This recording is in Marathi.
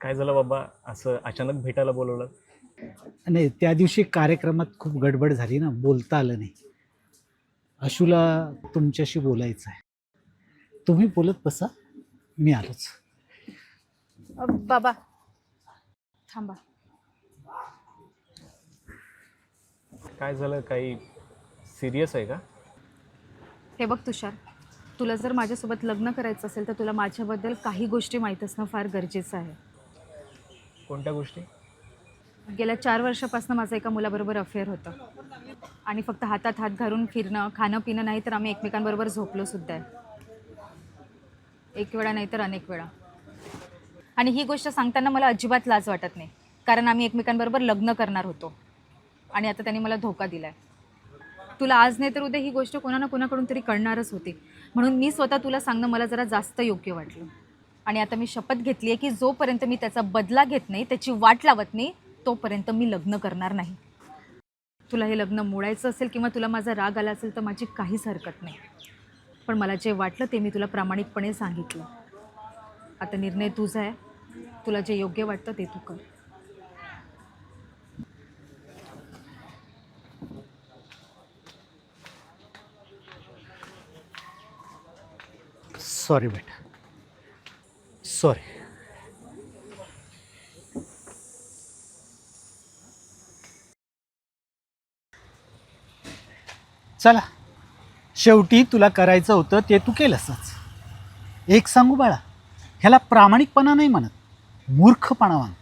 काय झालं बाबा, असं अचानक भेटायला बोलवलं? नाही, त्या दिवशी कार्यक्रमात खूप गडबड झाली ना, बोलता आलं नाही. आशूला तुमच्याशी बोलायचं आहे. तुम्ही बोलत बसा, मी आलोच. बाबा थांबा. काय झालं, काही सिरियस आहे का? हे बघ तुषार, तुला जर माझ्यासोबत लग्न करायचं असेल तर तुला माझ्याबद्दल काही गोष्टी माहीत असणं फार गरजेचं आहे. कोणत्या गोष्टी? गेल्या 4 वर्षापासून माझं एका मुलाबरोबर अफेअर होतं आणि फक्त हातात हात घालून फिरणं, खाणं पिणं नाही तर आम्ही एकमेकांबरोबर झोपलो सुद्धा आहे. एक वेळा नाही तर अनेक वेळा. आणि ही गोष्ट सांगताना मला अजिबात लाज वाटत नाही, कारण आम्ही एकमेकांबरोबर लग्न करणार होतो आणि आता त्यांनी मला धोका दिला आहे. तुला आज नाही तर उद्या ही गोष्ट कोणा ना कोणाकडून तरी कळणारच होती, म्हणून मी स्वतः तुला सांगणं मला जरा जास्त योग्य वाटलं. आणि आता मी शपथ घेतली आहे की जोपर्यंत मी त्याचा बदला घेत नाही, त्याची वाट लावत नाही, तोपर्यंत मी लग्न करणार नाही. तुला हे लग्न मोडायचं असेल किंवा तुला माझा राग आला असेल तर माझी काहीच हरकत नाही, पण मला जे वाटलं ते मी तुला प्रामाणिकपणे सांगितलं. आता निर्णय तुझा आहे, तुला जे योग्य वाटतं ते तू कर. सॉरी बेटा, सॉरी. चला, शेवटी तुला करायचं होतं ते तू केलंसच. एक सांगू बाळा, ह्याला प्रामाणिकपणा नाही म्हणत, मूर्खपणा म्हणतात.